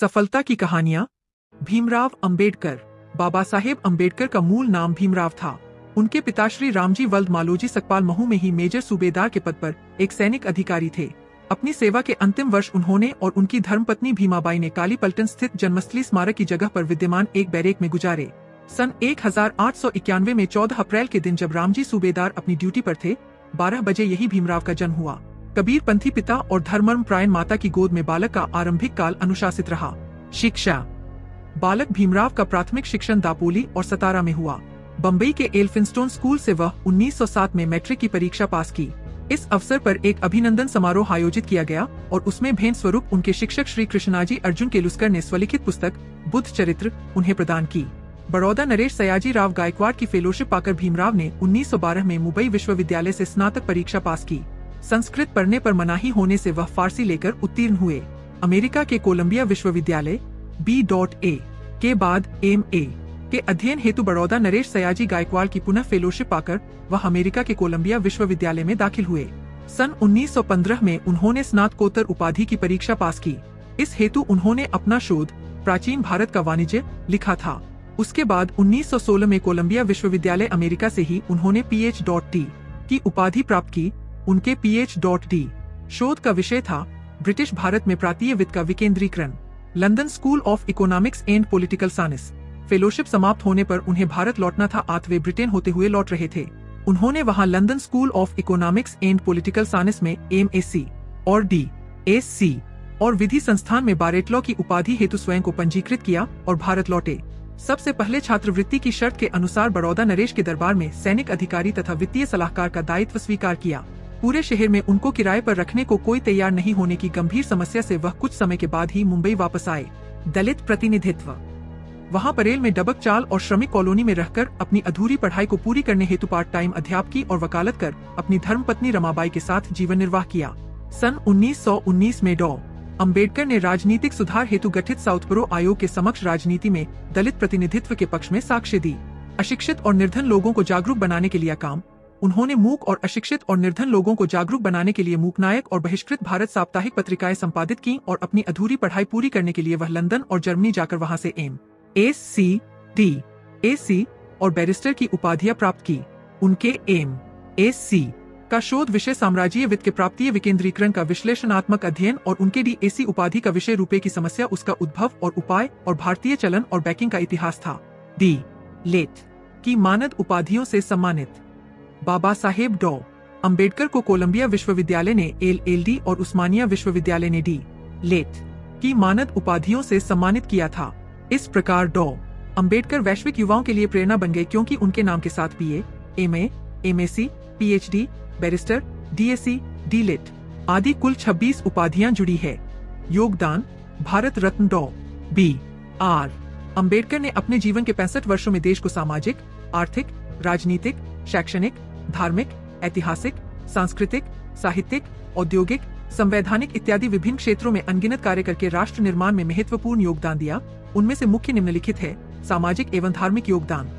सफलता की कहानियां। भीमराव अंबेडकर। बाबा साहेब अंबेडकर का मूल नाम भीमराव था। उनके पिता श्री रामजी वल्द मालोजी सकपाल महू में ही मेजर सूबेदार के पद पर एक सैनिक अधिकारी थे। अपनी सेवा के अंतिम वर्ष उन्होंने और उनकी धर्मपत्नी भीमाबाई ने काली पलटन स्थित जन्मस्थली स्मारक की जगह पर विद्यमान एक बैरेक में गुजारे। सन 1891 में 14 अप्रैल के दिन जब रामजी सूबेदार अपनी ड्यूटी पर थे, 12 बजे यही भीमराव का जन्म हुआ। कबीर पंथी पिता और धर्मर्म प्रायण माता की गोद में बालक का आरंभिक काल अनुशासित रहा। शिक्षा। बालक भीमराव का प्राथमिक शिक्षण दापोली और सतारा में हुआ। बम्बई के एल्फिंस्टोन स्कूल से वह 1907 में मैट्रिक की परीक्षा पास की। इस अवसर पर एक अभिनंदन समारोह आयोजित किया गया और उसमें भेंट स्वरूप उनके शिक्षक श्री कृष्णाजी अर्जुन केलुस्कर ने स्वलिखित पुस्तक बुद्ध चरित्र उन्हें प्रदान की। बड़ौदा नरेश सयाजी राव गायकवाड़ की फेलोशिप पाकर भीमराव ने 1912 में मुंबई विश्वविद्यालय से स्नातक परीक्षा पास की। संस्कृत पढ़ने पर मनाही होने से वह फारसी लेकर उत्तीर्ण हुए। अमेरिका के कोलंबिया विश्वविद्यालय B.A के बाद M.A के अध्ययन हेतु बड़ौदा नरेश सयाजी गायकवाड़ की पुनः फेलोशिप पाकर वह अमेरिका के कोलंबिया विश्वविद्यालय में दाखिल हुए। सन 1915 में उन्होंने स्नातकोत्तर उपाधि की परीक्षा पास की। इस हेतु उन्होंने अपना शोध प्राचीन भारत का वाणिज्य लिखा था। उसके बाद 1916 में कोलंबिया विश्वविद्यालय अमेरिका से ही उन्होंने Ph.D की उपाधि प्राप्त की। उनके Ph.D शोध का विषय था ब्रिटिश भारत में प्रांतीय वित्त का विकेंद्रीकरण। London school of economics and political science. Fellowship समाप्त होने पर उन्हें भारत लौटना था, वे ब्रिटेन होते हुए लौट रहे थे। उन्होंने वहां London school of economics and political science में M.Sc और D.Sc और विधि संस्थान में बारेट लॉ की उपाधि हेतु स्वयं को पंजीकृत किया और भारत लौटे। सबसे पहले छात्रवृत्ति की शर्त के अनुसार बड़ौदा नरेश के दरबार में सैनिक अधिकारी तथा वित्तीय सलाहकार का दायित्व स्वीकार किया। पूरे शहर में उनको किराए पर रखने को कोई तैयार नहीं होने की गंभीर समस्या से वह कुछ समय के बाद ही मुंबई वापस आए। दलित प्रतिनिधित्व। वहां परेल में डबक चाल और श्रमिक कॉलोनी में रहकर अपनी अधूरी पढ़ाई को पूरी करने हेतु पार्ट टाइम अध्यापकी और वकालत कर अपनी धर्मपत्नी रमाबाई के साथ जीवन निर्वाह किया। सन 1919 में डॉ. अंबेडकर ने राजनीतिक सुधार हेतु गठित साउथबरो आयोग के समक्ष राजनीति में दलित प्रतिनिधित्व के पक्ष में साक्ष्य दी। अशिक्षित और निर्धन लोगों को जागरूक बनाने के लिए काम। उन्होंने मूक और अशिक्षित और निर्धन लोगों को जागरूक बनाने के लिए मूकनायक और बहिष्कृत भारत साप्ताहिक पत्रिकाएं संपादित की और अपनी अधूरी पढ़ाई पूरी करने के लिए वह लंदन और जर्मनी जाकर वहां से M.Sc, D.Sc और बैरिस्टर की उपाधियां प्राप्त की। उनके M.Sc का शोध विषय साम्राज्यीय वित्त के प्राप्तीय विकेंद्रीकरण का विश्लेषणात्मक अध्ययन और उनके D.Sc उपाधि का विषय रुपए की समस्या, उसका उद्भव और उपाय और भारतीय चलन और बैंकिंग का इतिहास था। D.Litt की मानद उपाधियों से सम्मानित। बाबा साहेब डॉ. अंबेडकर को कोलंबिया विश्वविद्यालय ने LL.D और उस्मानिया विश्वविद्यालय ने D.Litt की मानद उपाधियों से सम्मानित किया था। इस प्रकार डॉ. अंबेडकर वैश्विक युवाओं के लिए प्रेरणा बन गए, क्योंकि उनके नाम के साथ BA, MA, MSc, PhD, barrister, D.Sc, D.Litt आदि कुल 26 उपाधियां जुड़ी है। योगदान। भारत रत्न डॉ. B.R. अंबेडकर ने अपने जीवन के 65 वर्षों में देश को सामाजिक, आर्थिक, राजनीतिक, शैक्षणिक, धार्मिक, ऐतिहासिक, सांस्कृतिक, साहित्यिक, औद्योगिक, संवैधानिक इत्यादि विभिन्न क्षेत्रों में अनगिनत कार्य करके राष्ट्र निर्माण में महत्वपूर्ण योगदान दिया। उनमें से मुख्य निम्नलिखित है। सामाजिक एवं धार्मिक योगदान।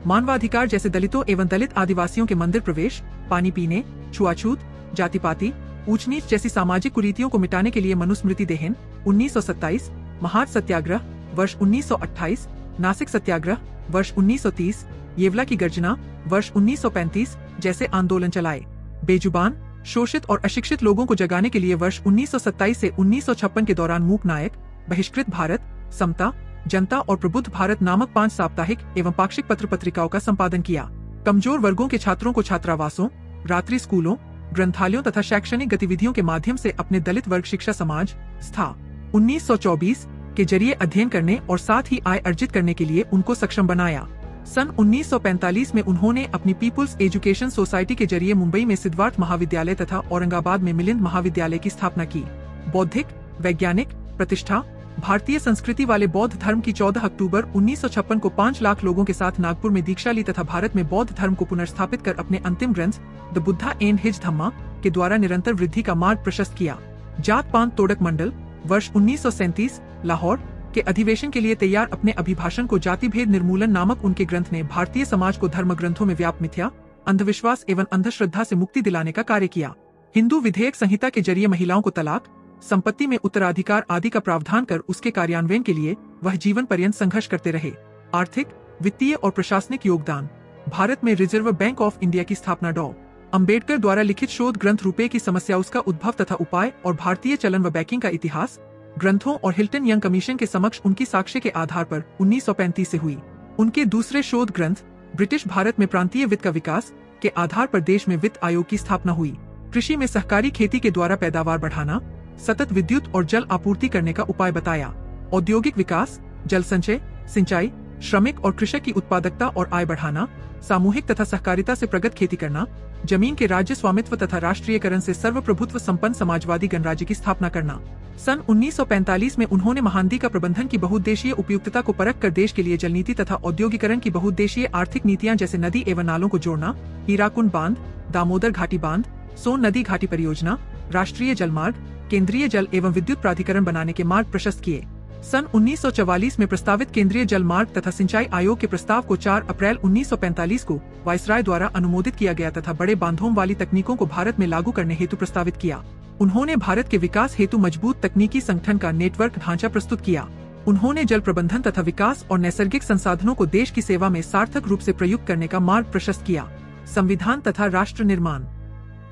मानवाधिकार जैसे दलितों एवं दलित आदिवासियों के मंदिर प्रवेश, पानी पीने, छुआछूत, जाति पाति, ऊंच नीच जैसी सामाजिक कुरीतियों को मिटाने के लिए मनुस्मृति देहन 1927, महार सत्याग्रह वर्ष 1928, नासिक सत्याग्रह वर्ष 1930, येवला की गर्जना वर्ष 1935 जैसे आंदोलन चलाए। बेजुबान, शोषित और अशिक्षित लोगों को जगाने के लिए वर्ष 1927 से 1956 के दौरान मूकनायक, बहिष्कृत भारत, समता, जनता और प्रबुद्ध भारत नामक 5 साप्ताहिक एवं पाक्षिक पत्र पत्रिकाओं का संपादन किया। कमजोर वर्गों के छात्रों को छात्रावासों, रात्रि स्कूलों, ग्रंथालयों तथा शैक्षणिक गतिविधियों के माध्यम से अपने दलित वर्ग शिक्षा समाज स्था 1924 के जरिए अध्ययन करने और साथ ही आय अर्जित करने के लिए उनको सक्षम बनाया। सन 1945 में उन्होंने अपनी पीपुल्स एजुकेशन सोसाइटी के जरिए मुंबई में सिद्धार्थ महाविद्यालय तथा औरंगाबाद में मिलिंद महाविद्यालय की स्थापना की। बौद्धिक, वैज्ञानिक प्रतिष्ठा। भारतीय संस्कृति वाले बौद्ध धर्म की 14 अक्टूबर 1956 को 5 लाख लोगों के साथ नागपुर में दीक्षा ली तथा भारत में बौद्ध धर्म को पुनर्स्थापित कर अपने अंतिम ग्रंथ द बुद्धा एंड हिज धम्मा के द्वारा निरंतर वृद्धि का मार्ग प्रशस्त किया। जात पात तोड़क मंडल वर्ष 1937 लाहौर के अधिवेशन के लिए तैयार अपने अभिभाषण को जाति भेद निर्मूलन नामक उनके ग्रंथ ने भारतीय समाज को धर्म ग्रंथों में व्याप्त मिथ्या, अंधविश्वास एवं अंधश्रद्धा से मुक्ति दिलाने का कार्य किया। हिंदू विधेयक संहिता के जरिए महिलाओं को तलाक, संपत्ति में उत्तराधिकार आदि का प्रावधान कर उसके कार्यान्वयन के लिए वह जीवन पर्यंत संघर्ष करते रहे। आर्थिक, वित्तीय और प्रशासनिक योगदान। भारत में रिजर्व बैंक ऑफ इंडिया की स्थापना डॉ. अंबेडकर द्वारा लिखित शोध ग्रंथ रुपए की समस्या, उसका उद्भव तथा उपाय और भारतीय चलन व बैंकिंग का इतिहास ग्रंथों और हिल्टन यंग कमीशन के समक्ष उनकी साक्ष्य के आधार पर 1935 से हुई। उनके दूसरे शोध ग्रंथ ब्रिटिश भारत में प्रांतीय वित्त का विकास के आधार पर देश में वित्त आयोग की स्थापना हुई। कृषि में सहकारी खेती के द्वारा पैदावार बढ़ाना, सतत विद्युत और जल आपूर्ति करने का उपाय बताया। औद्योगिक विकास, जल संचय, सिंचाई, श्रमिक और कृषक की उत्पादकता और आय बढ़ाना, सामूहिक तथा सहकारिता से प्रगत खेती करना, जमीन के राज्य स्वामित्व तथा राष्ट्रीयकरण से सर्वप्रभुत्व संपन्न समाजवादी गणराज्य की स्थापना करना। सन 1945 में उन्होंने महानदी का प्रबंधन की बहुउद्देशीय उपयुक्तता को परख कर देश के लिए जल नीति तथा औद्योगिकरण की बहुउद्देशीय आर्थिक नीतियां जैसे नदी एवं नालों को जोड़ना, हीराकुंड बांध, दामोदर घाटी बांध, सोन नदी घाटी परियोजना, राष्ट्रीय जलमार्ग, केंद्रीय जल एवं विद्युत प्राधिकरण बनाने के मार्ग प्रशस्त किए। सन 1944 में प्रस्तावित केंद्रीय जल मार्ग तथा सिंचाई आयोग के प्रस्ताव को 4 अप्रैल 1945 को वायसराय द्वारा अनुमोदित किया गया तथा बड़े बांधों वाली तकनीकों को भारत में लागू करने हेतु प्रस्तावित किया। उन्होंने भारत के विकास हेतु मजबूत तकनीकी संगठन का नेटवर्क ढांचा प्रस्तुत किया। उन्होंने जल प्रबंधन तथा विकास और नैसर्गिक संसाधनों को देश की सेवा में सार्थक रूप से प्रयुक्त करने का मार्ग प्रशस्त किया। संविधान तथा राष्ट्र निर्माण।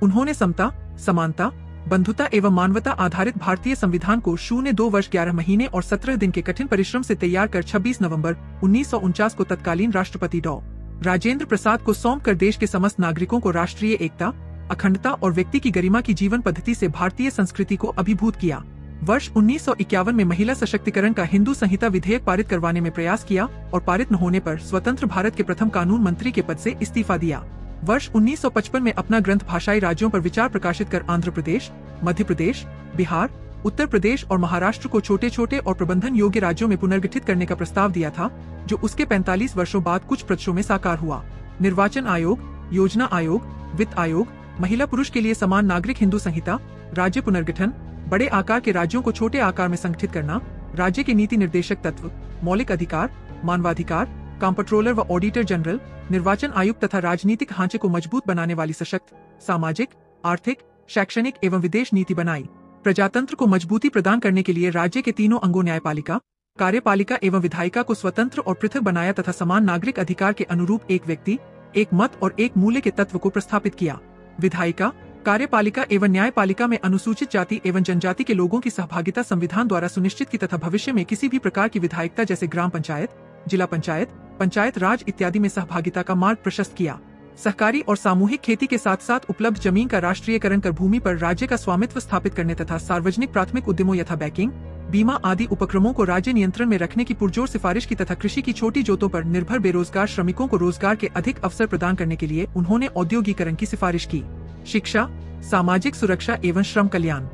उन्होंने समता, समानता, बंधुता एवं मानवता आधारित भारतीय संविधान को 02 वर्ष 11 महीने और 17 दिन के कठिन परिश्रम से तैयार कर 26 नवंबर 1949 को तत्कालीन राष्ट्रपति डॉ. राजेंद्र प्रसाद को सौंपकर देश के समस्त नागरिकों को राष्ट्रीय एकता, अखंडता और व्यक्ति की गरिमा की जीवन पद्धति से भारतीय संस्कृति को अभिभूत किया। वर्ष 1951 में महिला सशक्तिकरण का हिंदू संहिता विधेयक पारित करवाने में प्रयास किया और पारित न होने पर स्वतंत्र भारत के प्रथम कानून मंत्री के पद से इस्तीफा दिया। वर्ष 1955 में अपना ग्रंथ भाषाई राज्यों पर विचार प्रकाशित कर आंध्र प्रदेश, मध्य प्रदेश, बिहार, उत्तर प्रदेश और महाराष्ट्र को छोटे छोटे और प्रबंधन योग्य राज्यों में पुनर्गठित करने का प्रस्ताव दिया था, जो उसके 45 वर्षों बाद कुछ प्रदेशों में साकार हुआ। निर्वाचन आयोग, योजना आयोग, वित्त आयोग, महिला पुरुष के लिए समान नागरिक हिंदू संहिता, राज्य पुनर्गठन, बड़े आकार के राज्यों को छोटे आकार में संगठित करना, राज्य के नीति निर्देशक तत्व, मौलिक अधिकार, मानवाधिकार, कंट्रोलर व ऑडिटर जनरल, निर्वाचन आयुक्त तथा राजनीतिक ढांचे को मजबूत बनाने वाली सशक्त, सामाजिक, आर्थिक, शैक्षणिक एवं विदेश नीति बनाई। प्रजातंत्र को मजबूती प्रदान करने के लिए राज्य के तीनों अंगों न्यायपालिका, कार्यपालिका एवं विधायिका को स्वतंत्र और पृथक बनाया तथा समान नागरिक अधिकार के अनुरूप एक व्यक्ति, एक मत और एक मूल्य के तत्व को प्रस्थापित किया। विधायिका, कार्यपालिका एवं न्यायपालिका में अनुसूचित जाति एवं जनजाति के लोगों की सहभागिता संविधान द्वारा सुनिश्चित की तथा भविष्य में किसी भी प्रकार की विधायिकता जैसे ग्राम पंचायत, जिला पंचायत, पंचायत राज इत्यादि में सहभागिता का मार्ग प्रशस्त किया। सहकारी और सामूहिक खेती के साथ साथ उपलब्ध जमीन का राष्ट्रीयकरण कर भूमि पर राज्य का स्वामित्व स्थापित करने तथा सार्वजनिक प्राथमिक उद्यमों यथा बैंकिंग, बीमा आदि उपक्रमों को राज्य नियंत्रण में रखने की पुरजोर सिफारिश की तथा कृषि की छोटी जोतों पर निर्भर बेरोजगार श्रमिकों को रोजगार के अधिक अवसर प्रदान करने के लिए उन्होंने औद्योगिकरण की सिफारिश की। शिक्षा, सामाजिक सुरक्षा एवं श्रम कल्याण।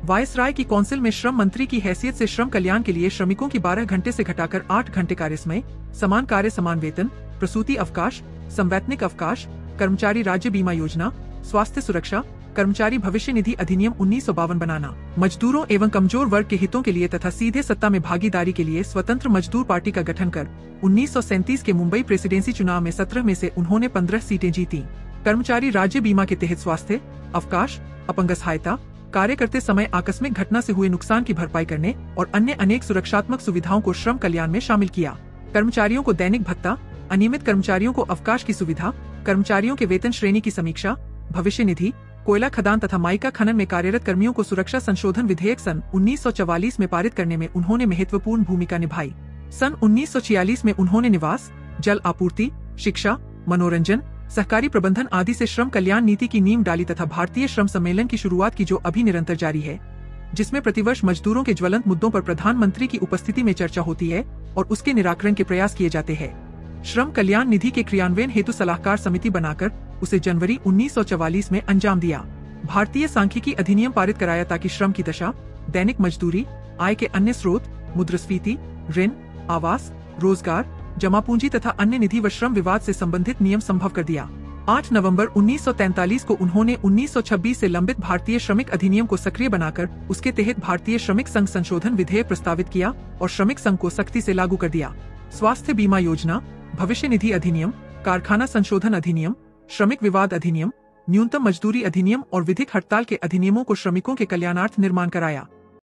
वायसराय की काउंसिल में श्रम मंत्री की हैसियत से श्रम कल्याण के लिए श्रमिकों की 12 घंटे से घटाकर 8 घंटे कार्य समय, समान कार्य समान वेतन, प्रसूति अवकाश, संवैतनिक अवकाश, कर्मचारी राज्य बीमा योजना, स्वास्थ्य सुरक्षा, कर्मचारी भविष्य निधि अधिनियम 1952 बनाना, मजदूरों एवं कमजोर वर्ग के हितों के लिए तथा सीधे सत्ता में भागीदारी के लिए स्वतंत्र मजदूर पार्टी का गठन कर 1937 के मुंबई प्रेसिडेंसी चुनाव में 17 में से उन्होंने 15 सीटें जीती। कर्मचारी राज्य बीमा के तहत स्वास्थ्य, अवकाश, अपंग सहायता, कार्य करते समय आकस्मिक घटना से हुए नुकसान की भरपाई करने और अन्य अनेक सुरक्षात्मक सुविधाओं को श्रम कल्याण में शामिल किया। कर्मचारियों को दैनिक भत्ता, अनियमित कर्मचारियों को अवकाश की सुविधा, कर्मचारियों के वेतन श्रेणी की समीक्षा, भविष्य निधि, कोयला खदान तथा माइका खनन में कार्यरत कर्मियों को सुरक्षा संशोधन विधेयक सन 1944 में पारित करने में उन्होंने महत्वपूर्ण भूमिका निभाई। सन 1946 में उन्होंने निवास, जल आपूर्ति, शिक्षा, मनोरंजन, सहकारी प्रबंधन आदि से श्रम कल्याण नीति की नींव डाली तथा भारतीय श्रम सम्मेलन की शुरुआत की, जो अभी निरंतर जारी है, जिसमें प्रतिवर्ष मजदूरों के ज्वलंत मुद्दों पर प्रधानमंत्री की उपस्थिति में चर्चा होती है और उसके निराकरण के प्रयास किए जाते हैं। श्रम कल्याण निधि के क्रियान्वयन हेतु सलाहकार समिति बनाकर उसे जनवरी 1944 में अंजाम दिया। भारतीय सांख्यिकी अधिनियम पारित कराया ताकि श्रम की दशा, दैनिक मजदूरी, आय के अन्य स्रोत, मुद्रास्फीति, ऋण, आवास, रोजगार, जमा पूंजी तथा अन्य निधि व श्रम विवाद से संबंधित नियम संभव कर दिया। 8 नवंबर 1943 को उन्होंने 1926 से लंबित भारतीय श्रमिक अधिनियम को सक्रिय बनाकर उसके तहत भारतीय श्रमिक संघ संशोधन विधेयक प्रस्तावित किया और श्रमिक संघ को सख्ती से लागू कर दिया। स्वास्थ्य बीमा योजना, भविष्य निधि अधिनियम, कारखाना संशोधन अधिनियम, श्रमिक विवाद अधिनियम, न्यूनतम मजदूरी अधिनियम और विधिक हड़ताल के अधिनियमों को श्रमिकों के कल्याणार्थ निर्माण कराया।